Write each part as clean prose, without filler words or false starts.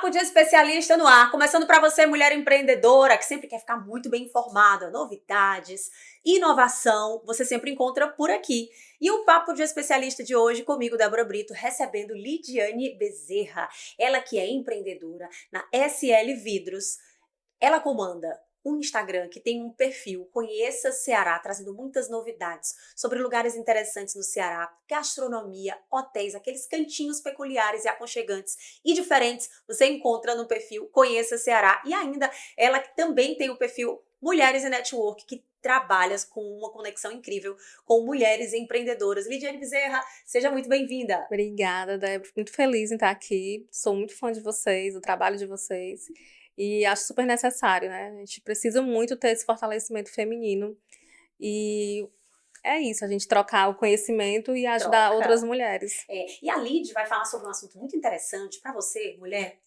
Papo de especialista no ar, começando para você, mulher empreendedora, que sempre quer ficar muito bem informada, novidades, inovação, você sempre encontra por aqui. E o Papo de especialista de hoje, comigo, Débora Brito, recebendo Lidiane Bezerra, ela que é empreendedora na SL Vidros. Ela comanda um Instagram que tem um perfil Conheça Ceará, trazendo muitas novidades sobre lugares interessantes no Ceará, gastronomia, hotéis, aqueles cantinhos peculiares e aconchegantes e diferentes, você encontra no perfil Conheça Ceará. E ainda, ela também tem o perfil Mulheres e Network, que trabalha com uma conexão incrível com mulheres empreendedoras. Lidiane Bezerra, seja muito bem-vinda. Obrigada, Débora. Muito feliz em estar aqui. Sou muito fã de vocês, do trabalho de vocês. E acho super necessário, né? A gente precisa muito ter esse fortalecimento feminino. E é isso, a gente trocar o conhecimento e ajudar outras Troca. mulheres. E a Lid vai falar sobre um assunto muito interessante para você, mulher,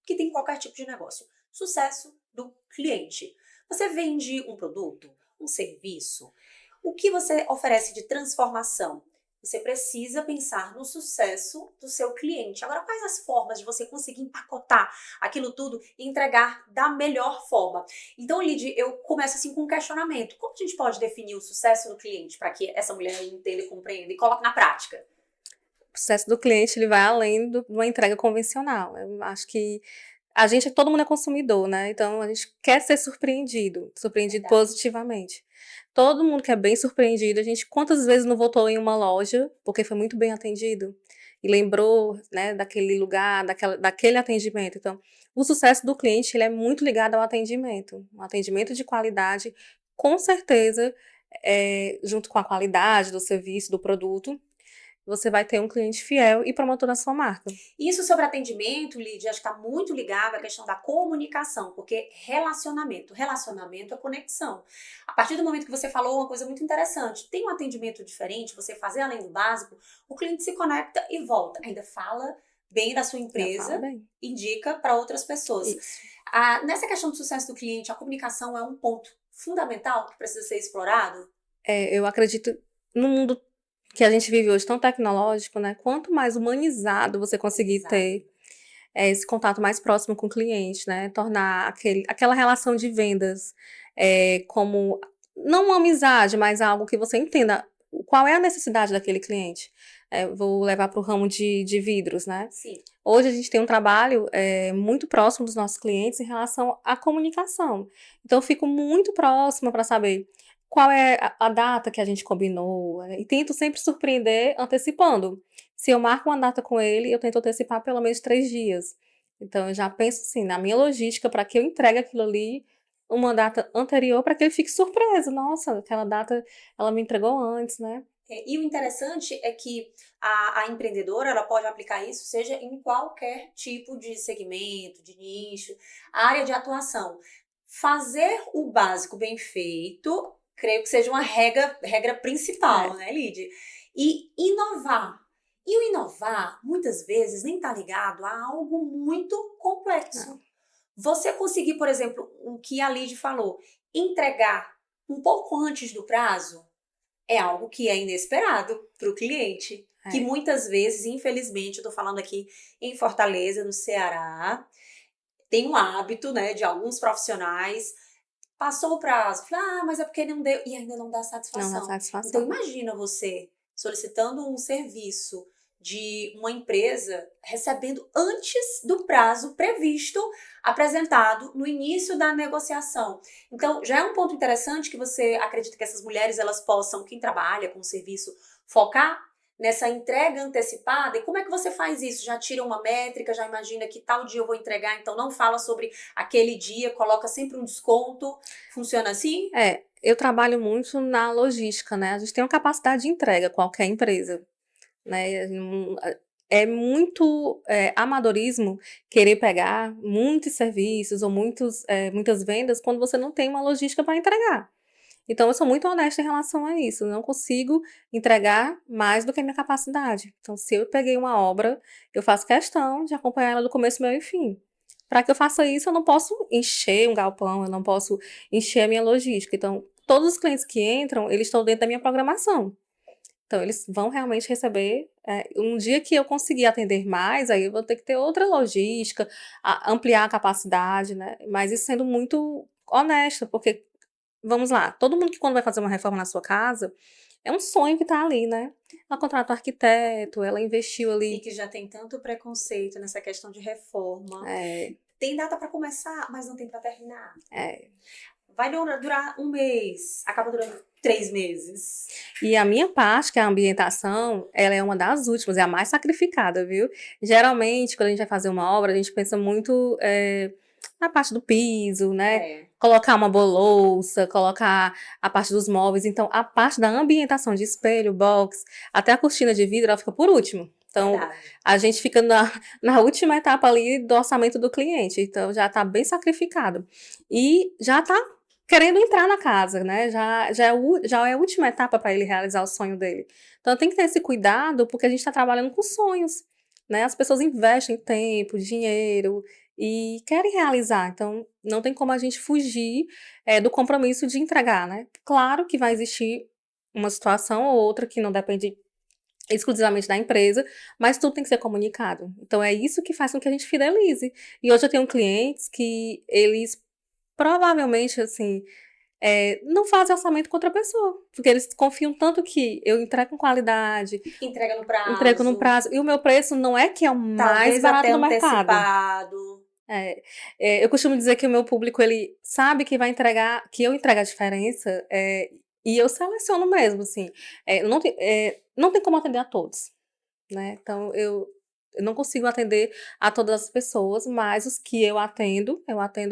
que tem qualquer tipo de negócio. Sucesso do cliente. Você vende um produto, um serviço, o que você oferece de transformação? Você precisa pensar no sucesso do seu cliente. Agora, quais as formas de você conseguir empacotar aquilo tudo e entregar da melhor forma? Então, Lid, eu começo assim com um questionamento. Como a gente pode definir o sucesso do cliente para que essa mulher entenda e compreenda e coloque na prática? O sucesso do cliente, ele vai além de uma entrega convencional. Eu acho que todo mundo é consumidor, né? Então a gente quer ser surpreendido Verdade. positivamente. Todo mundo quer bem surpreendido. A gente quantas vezes não voltou em uma loja porque foi muito bem atendido e lembrou, né, daquele lugar, daquele atendimento. Então, o sucesso do cliente, ele é muito ligado ao atendimento, um atendimento de qualidade, com certeza, junto com a qualidade do serviço, do produto, você vai ter um cliente fiel e promotor da sua marca. Isso sobre atendimento, Lídia, acho que está muito ligado à questão da comunicação, porque relacionamento é conexão. A partir do momento que você falou uma coisa muito interessante, tem um atendimento diferente, você fazer além do básico, o cliente se conecta e volta. Ainda fala bem da sua Já fala empresa, bem. indica para outras pessoas. Isso. Nessa questão do sucesso do cliente, a comunicação é um ponto fundamental que precisa ser explorado? Eu acredito no mundo que a gente vive hoje tão tecnológico, né? Quanto mais humanizado você conseguir Humanizado. ter esse contato mais próximo com o cliente, né? Tornar aquela relação de vendas como não uma amizade, mas algo que você entenda qual é a necessidade daquele cliente. Vou levar para o ramo de vidros, né? Sim. Hoje a gente tem um trabalho muito próximo dos nossos clientes em relação à comunicação. Então, eu fico muito próxima para saber qual é a data que a gente combinou, e tento sempre surpreender antecipando. Se eu marco uma data com ele, eu tento antecipar pelo menos 3 dias. Então, eu já penso assim, na minha logística, para que eu entregue aquilo ali uma data anterior, para que ele fique surpreso. Nossa, aquela data ela me entregou antes, né? E o interessante é que a empreendedora ela pode aplicar isso, seja em qualquer tipo de segmento, de nicho, área de atuação. Fazer o básico bem feito, creio que seja uma regra principal, É. né, Lid? E inovar. E o inovar, muitas vezes, nem está ligado a algo muito Não. complexo. Você conseguir, por exemplo, o que a Lid falou, entregar um pouco antes do prazo, é algo que é inesperado para o cliente. Que É. muitas vezes, infelizmente, eu estou falando aqui em Fortaleza, no Ceará, tem um hábito, né, de alguns profissionais, passou o prazo, fala, mas é porque não deu, e ainda não dá Não dá satisfação. Então, satisfação. imagina você solicitando um serviço de uma empresa recebendo antes do prazo previsto, apresentado no início da negociação. Então, já é um ponto interessante que você acredita que essas mulheres elas possam, quem trabalha com o serviço, focar nessa entrega antecipada. E como é que você faz isso? Já tira uma métrica, já imagina que tal dia eu vou entregar, então não fala sobre aquele dia, coloca sempre um desconto. Funciona assim? Eu trabalho muito na logística, né? A gente tem uma capacidade de entrega, qualquer empresa, né? É muito amadorismo querer pegar muitos serviços ou muitas vendas quando você não tem uma logística para entregar. Então, eu sou muito honesta em relação a isso. Eu não consigo entregar mais do que a minha capacidade. Então, se eu peguei uma obra, eu faço questão de acompanhar ela do começo, meio e fim. Para que eu faça isso, eu não posso encher um galpão, eu não posso encher a minha logística. Então, todos os clientes que entram, eles estão dentro da minha programação. Então, eles vão realmente receber. Um dia que eu conseguir atender mais, aí eu vou ter que ter outra logística, ampliar a capacidade, né? Mas isso sendo muito honesta, porque, vamos lá, todo mundo que quando vai fazer uma reforma na sua casa, é um sonho que tá ali, né? Ela contrata um arquiteto, ela investiu E ali. que já tem tanto preconceito nessa questão de reforma. É, Tem data para começar, mas não tem para terminar. é. Vai durar um mês, acaba durando 3 meses. E a minha parte, que é a ambientação, ela é uma das últimas, é a mais sacrificada, viu? Geralmente, quando a gente vai fazer uma obra, a gente pensa muito na parte do piso, né? É, Colocar uma boa louça, colocar a parte dos móveis. Então, a parte da ambientação de espelho, box, até a cortina de vidro, ela fica por último. Então, verdade. a gente fica na última etapa ali do orçamento do cliente. Então, já está bem sacrificado. E já está querendo entrar na casa, né? Já é a última etapa para ele realizar o sonho dele. Então, tem que ter esse cuidado, porque a gente está trabalhando com sonhos, né? As pessoas investem tempo, dinheiro e querem realizar. Então, não tem como a gente fugir do compromisso de entregar, né? Claro que vai existir uma situação ou outra que não depende exclusivamente da empresa, mas tudo tem que ser comunicado. Então, é isso que faz com que a gente fidelize. E hoje eu tenho clientes que eles provavelmente, assim, não fazem orçamento com outra pessoa, porque eles confiam tanto que eu entrego com qualidade, Entrega no entrego no prazo, prazo, e o meu preço não é que é o mais talvez barato até do mercado. antecipado. Eu costumo dizer que o meu público, ele sabe que vai entregar, que eu entrego a diferença, e eu seleciono mesmo, assim. Não tem como atender a todos, né? Então, eu não consigo atender a todas as pessoas, mas os que eu atendo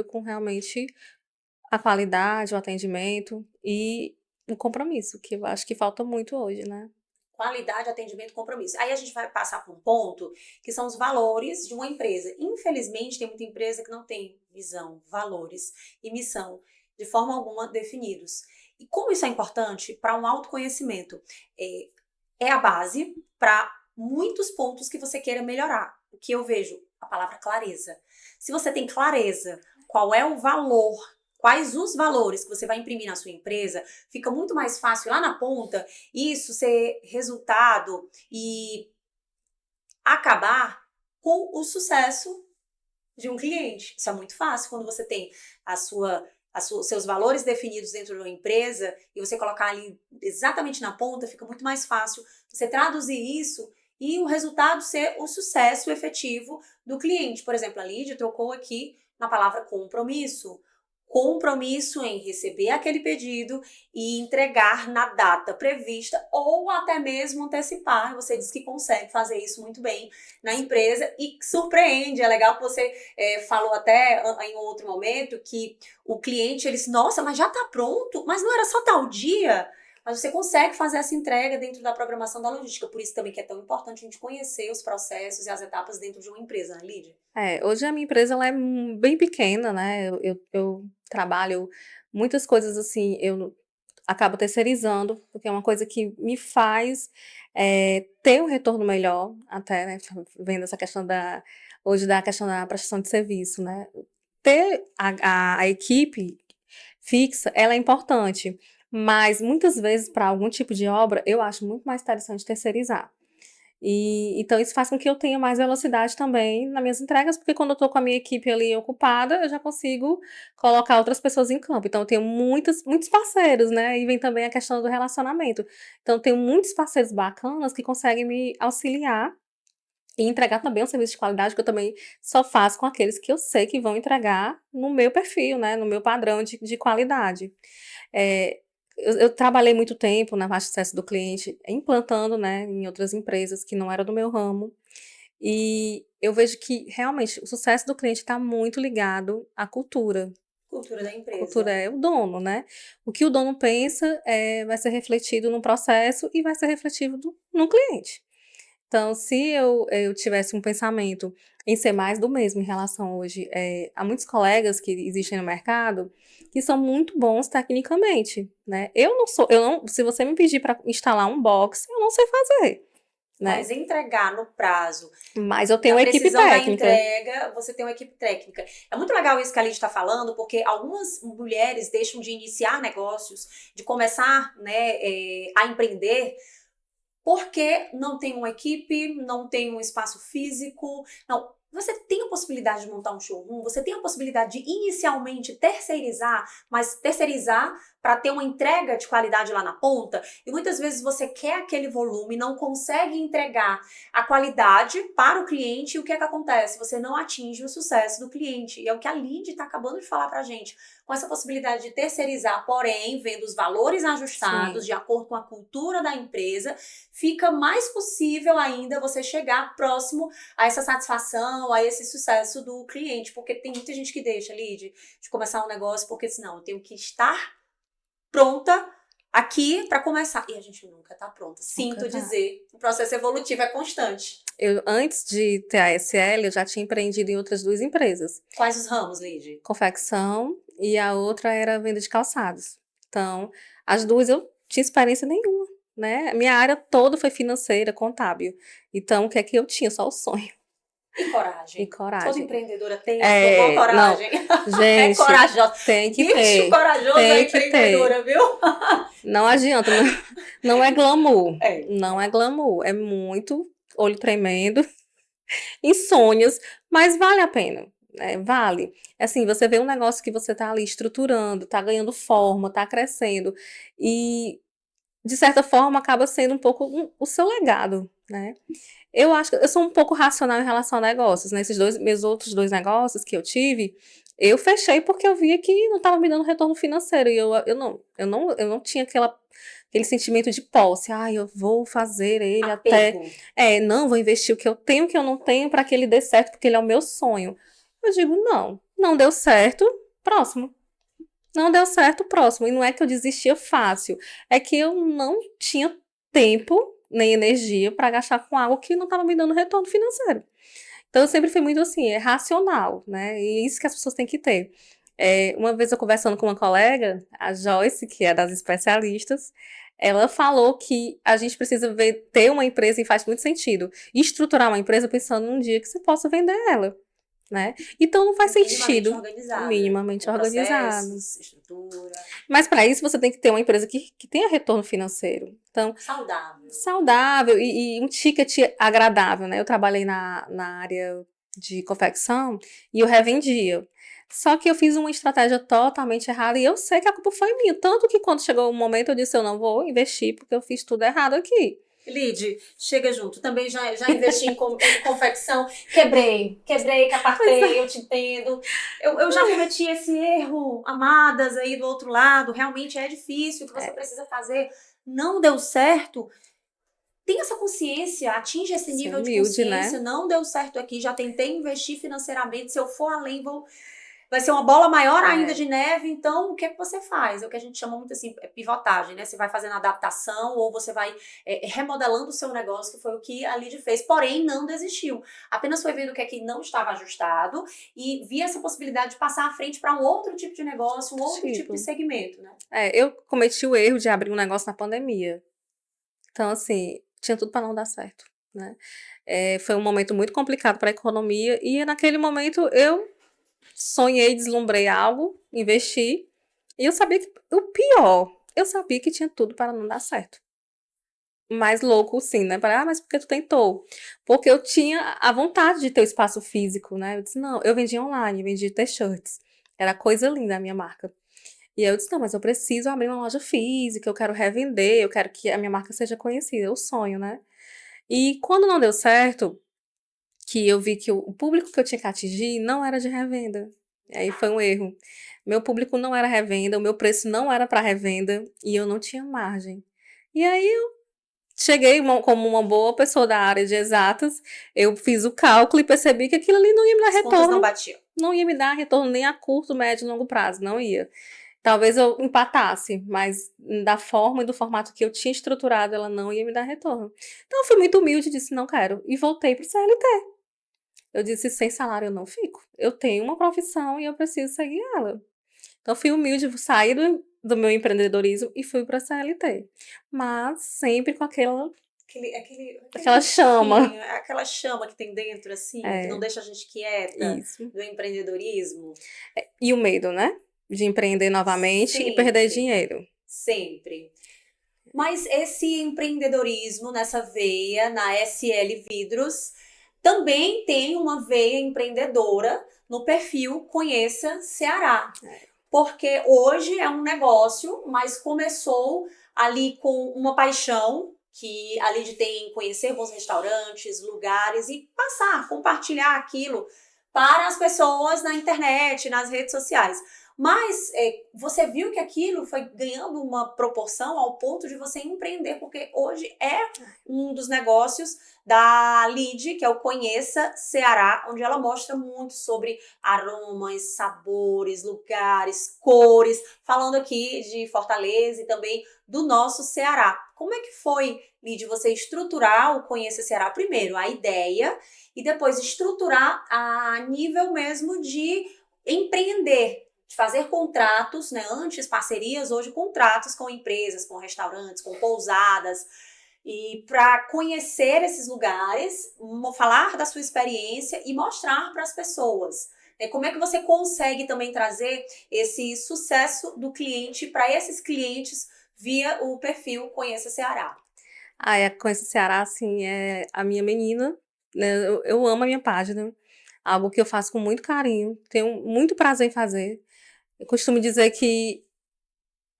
com realmente a qualidade, o atendimento e o compromisso, que eu acho que falta muito hoje, né. Qualidade, atendimento, compromisso. Aí a gente vai passar por um ponto que são os valores de uma empresa. Infelizmente, tem muita empresa que não tem visão, valores e missão de forma alguma definidos. E como isso é importante para um autoconhecimento? É, é a base para muitos pontos que você queira melhorar. O que eu vejo? A palavra clareza. Se você tem clareza qual é o valor, quais os valores que você vai imprimir na sua empresa, fica muito mais fácil lá na ponta isso ser resultado e acabar com o sucesso de um cliente. Isso é muito fácil quando você tem seus valores definidos dentro de uma empresa e você colocar ali exatamente na ponta, fica muito mais fácil você traduzir isso e o resultado ser o sucesso efetivo do cliente. Por exemplo, a Lídia trocou aqui na palavra compromisso. Compromisso em receber aquele pedido e entregar na data prevista ou até mesmo antecipar. Você disse que consegue fazer isso muito bem na empresa e surpreende. É legal que você falou até em outro momento que o cliente, ele disse, nossa, mas já está pronto? Mas não era só tal dia? Mas você consegue fazer essa entrega dentro da programação da logística. Por isso também que é tão importante a gente conhecer os processos e as etapas dentro de uma empresa, né, Lídia? Hoje a minha empresa ela é bem pequena, né, eu trabalho muitas coisas, assim, eu acabo terceirizando, porque é uma coisa que me faz, ter um retorno melhor até, né, vendo essa questão hoje da questão da prestação de serviço, né. Ter a equipe fixa, ela é importante, mas muitas vezes para algum tipo de obra, eu acho muito mais interessante terceirizar. Então isso faz com que eu tenha mais velocidade também nas minhas entregas, porque quando eu estou com a minha equipe ali ocupada, eu já consigo colocar outras pessoas em campo. Então eu tenho muitos parceiros, né, e vem também a questão do relacionamento. Então eu tenho muitos parceiros bacanas que conseguem me auxiliar e entregar também um serviço de qualidade, que eu também só faço com aqueles que eu sei que vão entregar no meu perfil, né, no meu padrão de qualidade. Eh, eu trabalhei muito tempo na parte de sucesso do cliente, implantando, né, em outras empresas que não era do meu ramo, e eu vejo que realmente o sucesso do cliente está muito ligado à cultura. Cultura da Cultura empresa. é o dono, né. O que o dono pensa, vai ser refletido no processo e vai ser refletido no cliente. Então, se eu tivesse um pensamento em ser mais do mesmo em relação hoje, a muitos colegas que existem no mercado, que são muito bons tecnicamente, né. Eu não se você me pedir para instalar um box, eu não sei fazer, né, Mas entregar no prazo, mas eu tenho na uma equipe precisão da técnica. entrega, você tem uma equipe técnica. É muito legal isso que a Lidy está falando, porque algumas mulheres deixam de iniciar negócios, de começar, né, a empreender, porque não tem uma equipe, não tem um espaço físico, não. Você tem a possibilidade de montar um showroom, você tem a possibilidade de inicialmente terceirizar, mas terceirizar para ter uma entrega de qualidade lá na ponta, e muitas vezes você quer aquele volume, não consegue entregar a qualidade para o cliente, e o que é que acontece? Você não atinge o sucesso do cliente, e é o que a Lid está acabando de falar para a gente, com essa possibilidade de terceirizar, porém, vendo os valores ajustados, Sim. de acordo com a cultura da empresa, fica mais possível ainda você chegar próximo a essa satisfação, a esse sucesso do cliente, porque tem muita gente que deixa, Lid, de começar um negócio, porque senão eu tenho que estar pronta aqui para começar. E a gente nunca tá pronta. Sinto Nunca tá. dizer, o processo evolutivo é constante. Eu, antes de ter a SL, eu já tinha empreendido em outras 2 empresas. Quais os ramos, Lid? Confecção e a outra era venda de calçados. Então, as 2 eu tinha experiência nenhuma, né? Minha área toda foi financeira, contábil. Então, o que é que eu tinha? Só o sonho E e coragem. Toda coragem. empreendedora tem a sua boa Não, coragem. É gente, corajosa. tem que Bicho ter, corajoso é tem que ter. empreendedora, viu? Não adianta, não, não é glamour, É. não é glamour, é muito olho tremendo, insônias, mas vale a pena, né? Vale. Assim, você vê um negócio que você tá ali estruturando, tá ganhando forma, tá crescendo e de certa forma acaba sendo um pouco o seu legado, né? Eu acho que eu sou um pouco racional em relação a negócios, né? Esses meus outros 2 negócios que eu tive, eu fechei porque eu via que não estava me dando retorno financeiro e eu não tinha aquele sentimento de posse. "Ai, eu vou fazer ele até, Apego. não, vou investir o que eu tenho, o que eu não tenho para que ele dê certo, porque ele é o meu sonho". Eu digo: "Não, não deu certo, próximo". Não deu certo, próximo. E não é que eu desistia fácil, é que eu não tinha tempo nem energia para gastar com algo que não estava me dando retorno financeiro. Então eu sempre fui muito assim, é racional, né? E isso que as pessoas têm que ter. Uma vez eu conversando com uma colega, a Joyce, que é das especialistas, ela falou que a gente precisa ter uma empresa e faz muito sentido. Estruturar uma empresa pensando num dia que você possa vender ela, né? Então não faz Minimamente sentido organizada. minimamente Com organizado. processos, estrutura. Mas para isso você tem que ter uma empresa que tenha retorno financeiro. Então, Saudável. saudável e um ticket agradável, né? Eu trabalhei na área de confecção e eu revendia. Só que eu fiz uma estratégia totalmente errada e eu sei que a culpa foi minha. Tanto que quando chegou o momento eu disse, eu não vou investir porque eu fiz tudo errado aqui. Lid, chega junto. Também já investi em confecção. Quebrei, Pois capartei, é. eu te entendo. Eu já cometi esse erro, amadas aí do outro lado. Realmente é difícil, o que você precisa fazer não deu certo. Tenha essa consciência, atinge esse Ser nível de humilde, consciência. né? Não deu certo aqui, já tentei investir financeiramente. Se eu for além, vai ser uma bola maior ainda É, de neve, então o que é que você faz? É o que a gente chama muito assim, pivotagem, né? Você vai fazendo adaptação ou você vai remodelando o seu negócio, que foi o que a Lid fez, porém não desistiu. Apenas foi vendo o que é que não estava ajustado e via essa possibilidade de passar à frente para um outro tipo de negócio, um outro tipo de tipo, segmento, né? eu cometi o erro de abrir um negócio na pandemia. Então, assim, tinha tudo para não dar certo, né? Foi um momento muito complicado para a economia e naquele momento eu sonhei, deslumbrei algo, investi e eu sabia que o pior, eu sabia que tinha tudo para não dar certo. Mais louco, sim, né? Mas por que tu tentou? Porque eu tinha a vontade de ter o espaço físico, né? Eu disse, não, eu vendia online, vendia t-shirts. Era coisa linda a minha marca. E aí eu disse, não, mas eu preciso abrir uma loja física, eu quero revender, eu quero que a minha marca seja conhecida, é o sonho, né? E quando não deu certo, que eu vi que o público que eu tinha que atingir não era de revenda. E aí foi um erro. Meu público não era revenda, o meu preço não era para revenda e eu não tinha margem. E aí eu cheguei como uma boa pessoa da área de exatas, eu fiz o cálculo e percebi que aquilo ali não ia me dar As contas não retorno, batiam. não ia me dar retorno nem a curto, médio e longo prazo, não ia. Talvez eu empatasse, mas da forma e do formato que eu tinha estruturado, ela não ia me dar retorno. Então eu fui muito humilde e disse, não quero. E voltei para o CLT. Eu disse, sem salário eu não fico. Eu tenho uma profissão e eu preciso seguir ela. Então fui humilde, saí do meu empreendedorismo e fui para a CLT. Mas sempre com aquela Aquele chama. bichinho, aquela chama que tem dentro, assim, que não É, deixa a gente quieta, isso. do empreendedorismo. E o medo, né? De empreender novamente e perder Sempre, dinheiro. sempre. Mas esse empreendedorismo nessa veia, na SL Vidros, também tem uma veia empreendedora no perfil Conheça Ceará. Porque hoje é um negócio, mas começou ali com uma paixão, que ali de tem conhecer bons restaurantes, lugares e passar, compartilhar aquilo para as pessoas na internet, nas redes sociais. Mas você viu que aquilo foi ganhando uma proporção ao ponto de você empreender, porque hoje é um dos negócios da Lid, que é o Conheça Ceará, onde ela mostra muito sobre aromas, sabores, lugares, cores, falando aqui de Fortaleza e também do nosso Ceará. Como é que foi, Lid, você estruturar o Conheça Ceará primeiro, a ideia, e depois estruturar a nível mesmo de empreender, de fazer contratos, né? Antes parcerias, hoje contratos com empresas, com restaurantes, com pousadas, e para conhecer esses lugares, falar da sua experiência e mostrar para as pessoas. Como é que você consegue também trazer esse sucesso do cliente para esses clientes via o perfil Conheça Ceará? A Conheça Ceará, assim, é a minha menina, né? Eu amo a minha página, algo que eu faço com muito carinho, tenho muito prazer em fazer. Eu costumo dizer que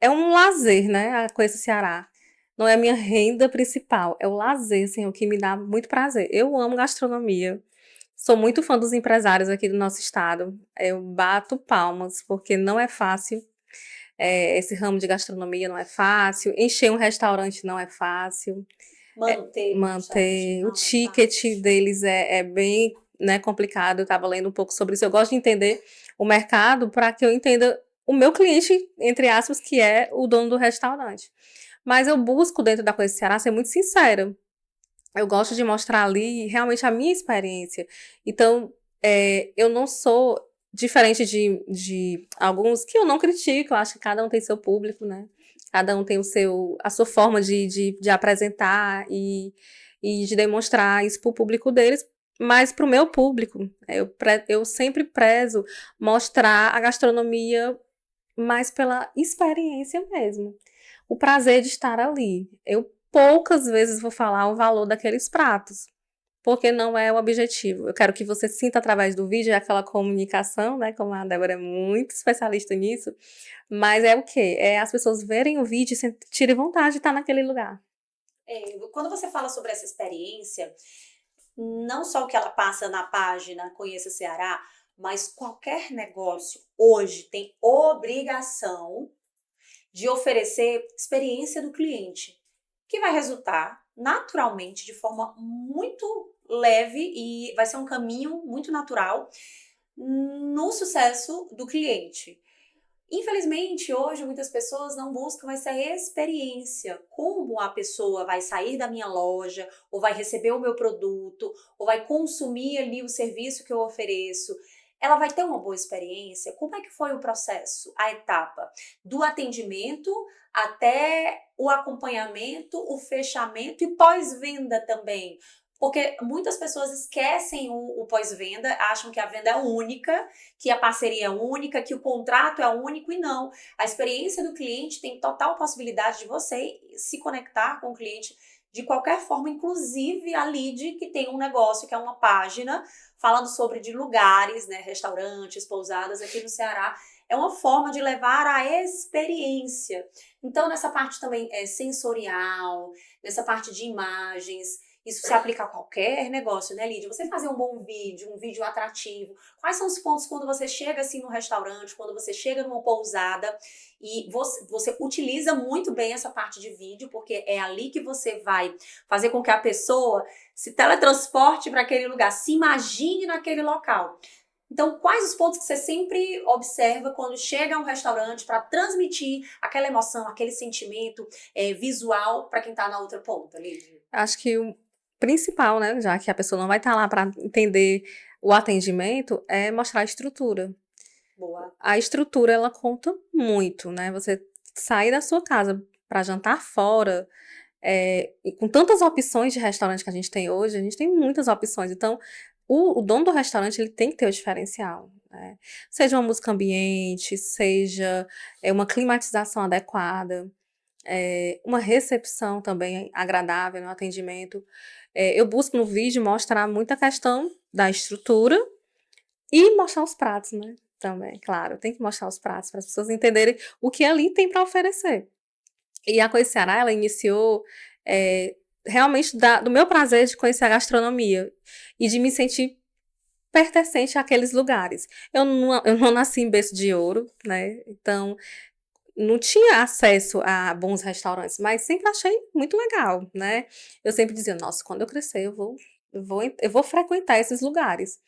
é um lazer, né, a Conheça Ceará. Não é a minha renda principal, é o lazer, assim, o que me dá muito prazer. Eu amo gastronomia, sou muito fã dos empresários aqui do nosso estado. Eu bato palmas, porque não é fácil. Esse ramo de gastronomia não é fácil, encher um restaurante não é fácil, Manter um restaurante manter o não é ticket fácil. deles é bem, né, complicado. Eu estava lendo um pouco sobre isso. Eu gosto de entender o mercado para que eu entenda o meu cliente, entre aspas, que é o dono do restaurante. Mas eu busco, dentro da Coisa Ceará, ser muito sincera. Eu gosto de mostrar ali realmente a minha experiência. Então, eu não sou diferente de alguns que eu não critico. Eu acho que cada um tem seu público, né? Cada um tem a sua forma de apresentar e de demonstrar isso para o público deles. Mas para o meu público, eu sempre prezo mostrar a gastronomia mais pela experiência mesmo. O prazer de estar ali. Eu poucas vezes vou falar o valor daqueles pratos, porque não é o objetivo. Eu quero que você sinta através do vídeo aquela comunicação, né? Como a Débora é muito especialista nisso. Mas é o quê? É as pessoas verem o vídeo e sentirem vontade de estar naquele lugar. Quando você fala sobre essa experiência, não só o que ela passa na página Conheça Ceará, mas qualquer negócio hoje tem obrigação de oferecer experiência do cliente, que vai resultar naturalmente de forma muito leve e vai ser um caminho muito natural no sucesso do cliente. Infelizmente, hoje muitas pessoas não buscam essa experiência. Como a pessoa vai sair da minha loja, ou vai receber o meu produto, ou vai consumir ali o serviço que eu ofereço. Ela vai ter uma boa experiência? Como é que foi o processo, a etapa do atendimento até o acompanhamento, o fechamento e pós-venda também? Porque muitas pessoas esquecem o pós-venda, acham que a venda é única, que a parceria é única, que o contrato é único, e não. A experiência do cliente tem total possibilidade de você se conectar com o cliente de qualquer forma, inclusive a Lead, que tem um negócio, que é uma página falando sobre de lugares, né, restaurantes, pousadas aqui no Ceará. É uma forma de levar a experiência. Então, nessa parte também sensorial, nessa parte de imagens, isso se aplica a qualquer negócio, né, Lídia? Você fazer um bom vídeo, um vídeo atrativo. Quais são os pontos quando você chega assim no restaurante, quando você chega numa pousada e você utiliza muito bem essa parte de vídeo, porque é ali que você vai fazer com que a pessoa se teletransporte para aquele lugar, se imagine naquele local. Então, quais os pontos que você sempre observa quando chega a um restaurante para transmitir aquela emoção, aquele sentimento visual para quem está na outra ponta, Lídia? Acho que o principal, né, já que a pessoa não vai estar lá para entender o atendimento, é mostrar a estrutura. Boa. A estrutura, ela conta muito, né? Você sair da sua casa para jantar fora, e com tantas opções de restaurante que a gente tem hoje, a gente tem muitas opções. Então, o dono do restaurante, ele tem que ter o diferencial, né? Seja uma música ambiente, seja uma climatização adequada. uma recepção também agradável no atendimento. Eu busco no vídeo mostrar muita questão da estrutura e mostrar os pratos, né? Também, claro, tem que mostrar os pratos para as pessoas entenderem o que ali tem para oferecer. E a Coisa Ceará, ela iniciou realmente do meu prazer de conhecer a gastronomia e de me sentir pertencente àqueles lugares. Eu não nasci em berço de ouro, né? Então, não tinha acesso a bons restaurantes, mas sempre achei muito legal, né? Eu sempre dizia, nossa, quando eu crescer, eu vou frequentar esses lugares.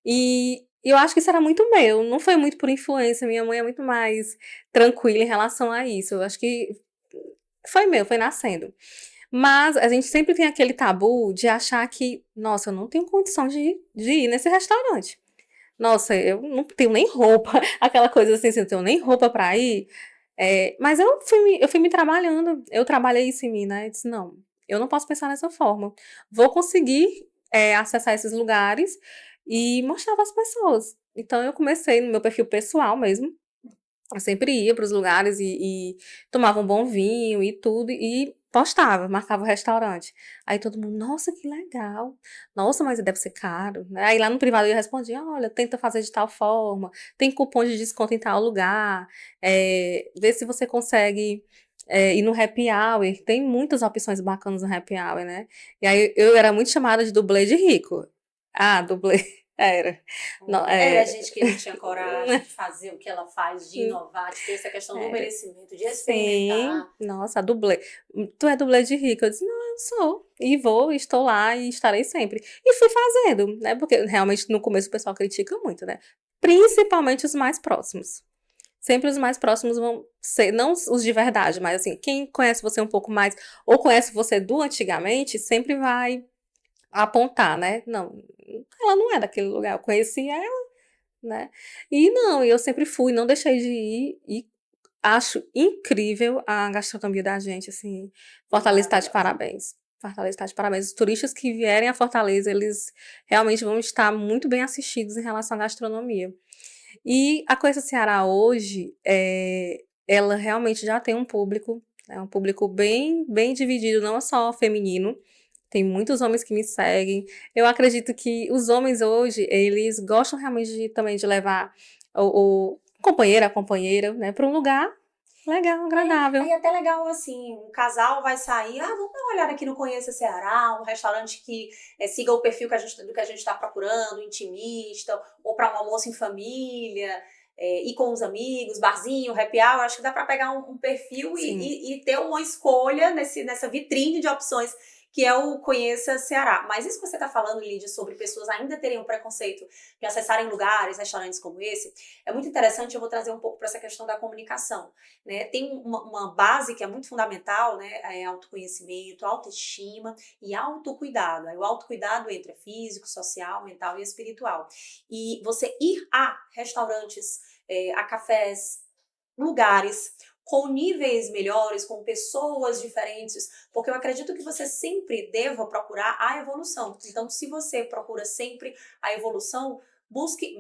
E eu acho que isso era muito meu, não foi muito por influência. Minha mãe é muito mais tranquila em relação a isso. Eu acho que foi meu, foi nascendo. Mas a gente sempre tem aquele tabu de achar que, nossa, eu não tenho condição de ir nesse restaurante. Nossa, eu não tenho nem roupa, aquela coisa assim, eu não tenho nem roupa pra ir. Mas eu fui me trabalhando, eu trabalhei isso em mim, né? Eu disse, não, eu não posso pensar dessa forma. Vou conseguir acessar esses lugares e mostrar para as pessoas. Então eu comecei no meu perfil pessoal mesmo. Eu sempre ia para os lugares e tomava um bom vinho e tudo, e postava, marcava o restaurante. Aí todo mundo, nossa, que legal. Nossa, mas deve ser caro, né? Aí lá no privado eu respondia, olha, tenta fazer de tal forma, tem cupom de desconto em tal lugar, vê se você consegue ir no happy hour. Tem muitas opções bacanas no happy hour, né? E aí eu era muito chamada de dublê de rico. Ah, dublê, era. Não, Olha, era gente que não tinha coragem de fazer o que ela faz, de inovar, de ter essa questão do era. merecimento, de Sim, experimentar. nossa, dublê. Tu é dublê de rico? Eu disse, não, eu sou. E vou, estou lá e estarei sempre. E fui fazendo, né? Porque realmente no começo o pessoal critica muito, né? Principalmente os mais próximos. Sempre os mais próximos vão ser, não os de verdade, mas assim, quem conhece você um pouco mais, ou conhece você do antigamente, sempre vai apontar, né? Não, ela não é daquele lugar, eu conheci ela, né? E não, eu sempre fui, não deixei de ir, e acho incrível a gastronomia da gente, assim. É Fortaleza está de maravilhosa. parabéns. Fortaleza está de parabéns. Os turistas que vierem a Fortaleza, eles realmente vão estar muito bem assistidos em relação à gastronomia. E a Coisa Ceará hoje, ela realmente já tem um público, é um público bem, bem dividido, não é só feminino. Tem muitos homens que me seguem. Eu acredito que os homens hoje, eles gostam realmente também de levar o companheiro, a companheira, né, para um lugar legal, Aí agradável. é até legal, assim, um casal vai sair, vamos dar uma olhada aqui no Conheça Ceará, um restaurante que siga o perfil do que a gente está procurando, intimista, ou para um almoço em família, ir com os amigos, barzinho, happy hour, acho que dá para pegar um perfil Sim. e ter uma escolha nessa vitrine de opções que é o Conheça Ceará. Mas isso que você está falando, Lídia, sobre pessoas ainda terem o preconceito de acessarem lugares, restaurantes como esse, é muito interessante. Eu vou trazer um pouco para essa questão da comunicação, né? Tem uma base que é muito fundamental, né? É autoconhecimento, autoestima e autocuidado. Aí o autocuidado entra físico, social, mental e espiritual. E você ir a restaurantes, a cafés, lugares com níveis melhores, com pessoas diferentes, porque eu acredito que você sempre deva procurar a evolução. Então, se você procura sempre a evolução, busque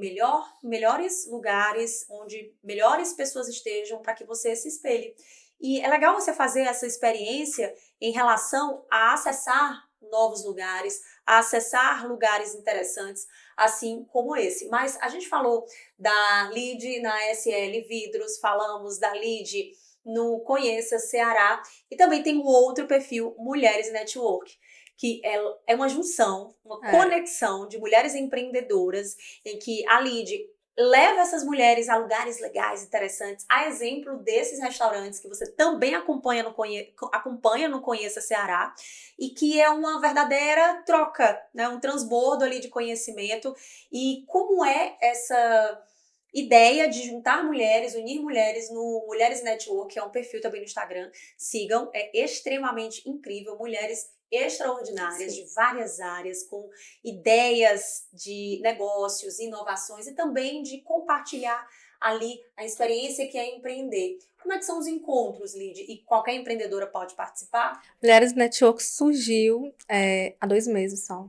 melhores lugares onde melhores pessoas estejam para que você se espelhe. E é legal você fazer essa experiência em relação a acessar novos lugares, a acessar lugares interessantes, assim como esse. Mas a gente falou da Lid na SL Vidros, falamos da Lid no Conheça Ceará, e também tem um outro perfil, Mulheres Network, que é uma junção, uma É. conexão de mulheres empreendedoras, em que a Lid leva essas mulheres a lugares legais, interessantes, a exemplo desses restaurantes que você também acompanha no Conheça Ceará, e que é uma verdadeira troca, né? Um transbordo ali de conhecimento. E como é essa ideia de juntar mulheres, unir mulheres no Mulheres Network, que é um perfil também no Instagram. Sigam, é extremamente incrível. Mulheres extraordinárias Sim. de várias áreas, com ideias de negócios, inovações e também de compartilhar ali a experiência que é empreender. Como é que são os encontros, Lid? E qualquer empreendedora pode participar? Mulheres Network surgiu há 2 meses só.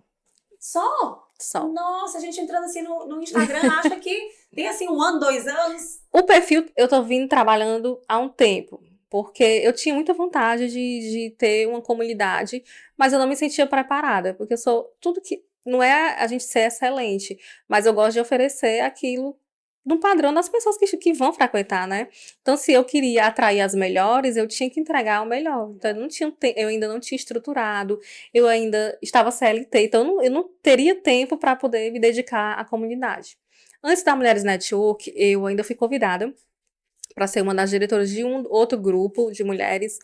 Só? Só. Nossa, a gente entrando assim no Instagram, acha que tem assim 1 ano, 2 anos. O perfil eu tô vindo trabalhando há um tempo. porque eu tinha muita vontade de ter uma comunidade, mas eu não me sentia preparada, porque eu sou tudo que não é a gente ser excelente, mas eu gosto de oferecer aquilo no padrão das pessoas que vão frequentar, né? Então, se eu queria atrair as melhores, eu tinha que entregar o melhor. Então, eu ainda não tinha estruturado, eu ainda estava CLT, então eu não teria tempo para poder me dedicar à comunidade. Antes da Mulheres Network, eu ainda fui convidada para ser uma das diretoras de um outro grupo de mulheres,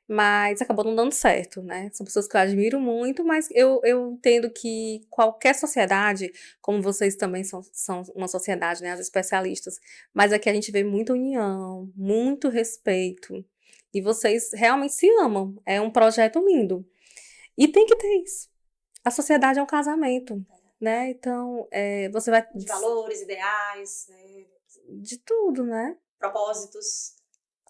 mas acabou não dando certo, né? São pessoas que eu admiro muito, mas eu entendo que qualquer sociedade, como vocês também são uma sociedade, né? As especialistas, mas aqui a gente vê muita união, muito respeito, e vocês realmente se amam. É um projeto lindo. E tem que ter isso. A sociedade é um casamento, né? Então, você vai. De valores, ideais, né? De tudo, né? Propósitos.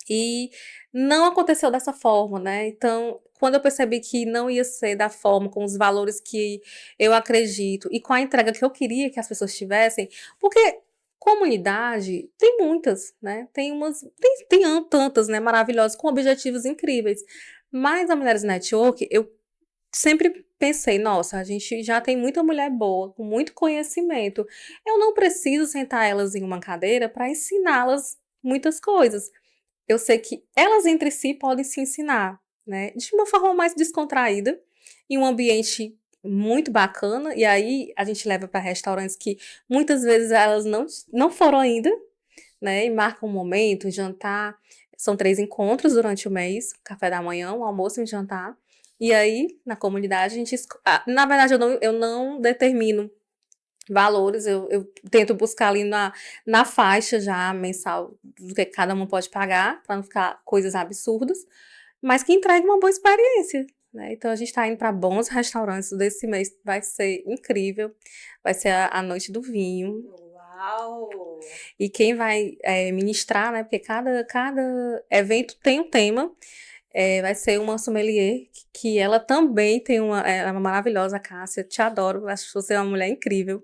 E não aconteceu dessa forma, né? Então, quando eu percebi que não ia ser da forma, com os valores que eu acredito e com a entrega que eu queria que as pessoas tivessem, porque comunidade tem muitas, né? Tem tantas, né, maravilhosas, com objetivos incríveis. Mas a Mulheres Network, eu sempre pensei, nossa, a gente já tem muita mulher boa, com muito conhecimento. Eu não preciso sentar elas em uma cadeira para ensiná-las muitas coisas. Eu sei que elas entre si podem se ensinar, né? De uma forma mais descontraída, em um ambiente muito bacana. E aí a gente leva para restaurantes que muitas vezes elas não foram ainda, né? E marcam um momento, um jantar. São 3 encontros durante o mês: café da manhã, um almoço e um jantar. E aí, na comunidade, a gente. Na verdade, eu não determino valores, eu tento buscar ali na faixa já mensal do que cada um pode pagar, para não ficar coisas absurdas, mas que entregue uma boa experiência, né? Então a gente está indo para bons restaurantes desse mês, vai ser incrível, vai ser a noite do vinho. Uau! E quem vai ministrar, né? Porque cada evento tem um tema. Vai ser uma sommelier que ela também tem ela é uma maravilhosa, Cássia, te adoro, acho que você é uma mulher incrível.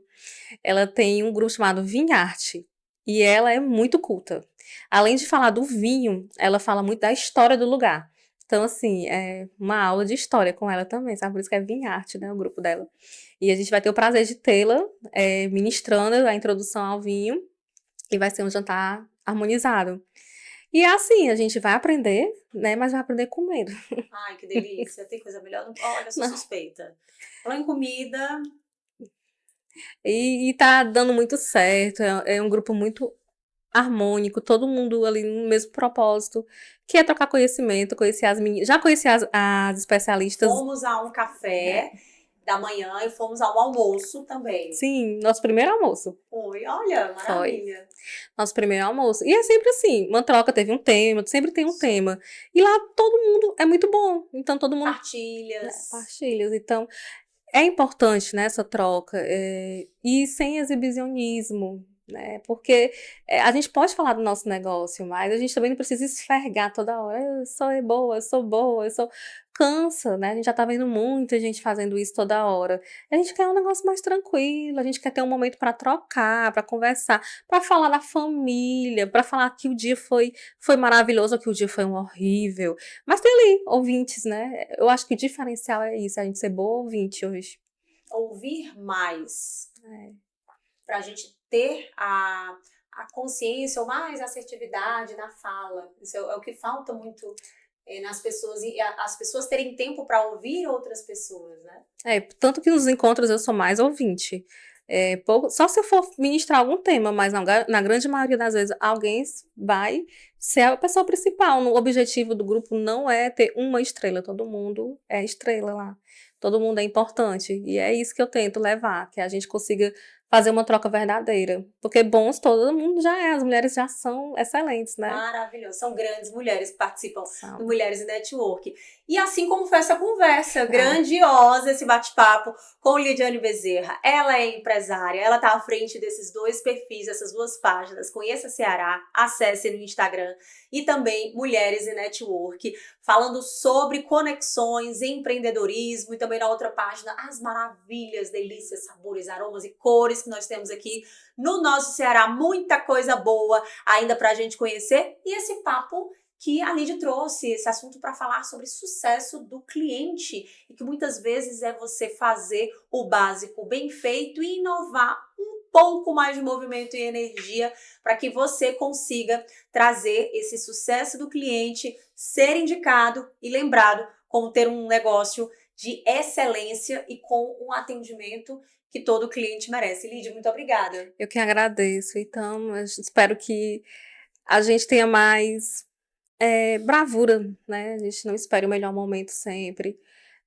Ela tem um grupo chamado Vinharte e ela é muito culta. Além de falar do vinho, ela fala muito da história do lugar. Então, assim, é uma aula de história com ela também, sabe? Por isso que é Vinharte, né? O grupo dela. E a gente vai ter o prazer de tê-la ministrando a introdução ao vinho e vai ser um jantar harmonizado. E é assim, a gente vai aprender, né? Mas vai aprender comendo. Ai, que delícia. Tem coisa melhor? Olha, eu sou Não. suspeita. Falando em comida, E tá dando muito certo. É um grupo muito harmônico, todo mundo ali no mesmo propósito, que é trocar conhecimento, conhecer as meninas. Já conheci as especialistas. fomos a um É, café da manhã e fomos ao almoço também. sim, nosso primeiro almoço. Foi, olha, Foi. maravilha. Nosso primeiro almoço. E é sempre assim, uma troca teve um tema, sempre tem um tema. E lá todo mundo é muito bom. Então todo mundo, né, Partilhas. partilha. Então é importante, né, essa troca, e sem exibicionismo, né, porque a gente pode falar do nosso negócio, mas a gente também não precisa esfregar toda hora, eu sou boa, eu sou boa, eu sou... Cansa, né, a gente já tá vendo muita gente fazendo isso toda hora. A gente quer um negócio mais tranquilo, a gente quer ter um momento para trocar, para conversar, para falar da família, para falar que o dia foi maravilhoso ou que o dia foi um horrível. Mas tem ali ouvintes, né? Eu acho que o diferencial é isso, a gente ser boa ouvinte hoje. Ouvir mais. É. Para a gente ter a consciência ou mais assertividade na fala. Isso é o que falta muito nas pessoas. E as pessoas terem tempo para ouvir outras pessoas, né? Tanto que nos encontros eu sou mais ouvinte. Só se eu for ministrar algum tema, mas na grande maioria das vezes alguém vai ser a pessoa principal. O objetivo do grupo não é ter uma estrela, todo mundo é estrela lá. Todo mundo é importante. E é isso que eu tento levar, que a gente consiga fazer uma troca verdadeira. Porque bons todo mundo já é, as mulheres já são excelentes, né? Maravilhoso. São grandes mulheres que participam do São. Mulheres em Network. E assim como foi essa conversa grandiosa, esse bate-papo com Lidiane Bezerra. Ela é empresária, ela está à frente desses 2 perfis, essas 2 páginas. Conheça Ceará, acesse no Instagram e também Mulheres em Network, falando sobre conexões, empreendedorismo e também na outra página as maravilhas, delícias, sabores, aromas e cores que nós temos aqui no nosso Ceará. Muita coisa boa ainda pra gente conhecer e esse papo que a Lidy trouxe esse assunto para falar sobre sucesso do cliente e que muitas vezes é você fazer o básico bem feito e inovar um pouco mais de movimento e energia para que você consiga trazer esse sucesso do cliente, ser indicado e lembrado como ter um negócio de excelência e com um atendimento que todo cliente merece. Lidy, muito obrigada. Eu que agradeço. Então, eu espero que a gente tenha mais bravura, né? A gente não espere o melhor momento sempre.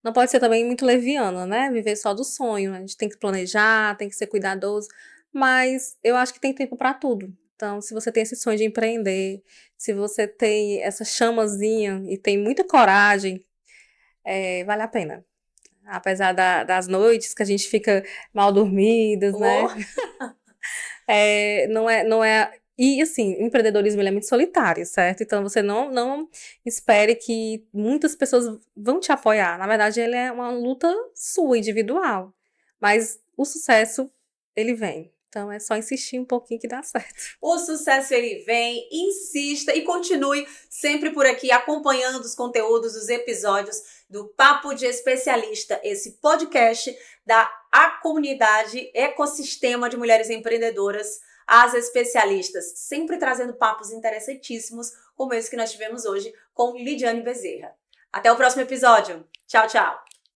Não pode ser também muito leviana, né? Viver só do sonho. A gente tem que planejar, tem que ser cuidadoso, mas eu acho que tem tempo para tudo. Então, se você tem esse sonho de empreender, se você tem essa chamazinha e tem muita coragem, vale a pena. Apesar das noites que a gente fica mal dormidas, né? Não é. E assim, o empreendedorismo ele é muito solitário, certo? Então você não espere que muitas pessoas vão te apoiar. Na verdade, ele é uma luta sua, individual. Mas o sucesso, ele vem. Então é só insistir um pouquinho que dá certo. O sucesso ele vem, insista e continue sempre por aqui acompanhando os conteúdos, os episódios do Papo de Especialista, esse podcast da comunidade ecossistema de mulheres empreendedoras, as especialistas, sempre trazendo papos interessantíssimos, como esse que nós tivemos hoje com Lidiane Bezerra. Até o próximo episódio. Tchau, tchau!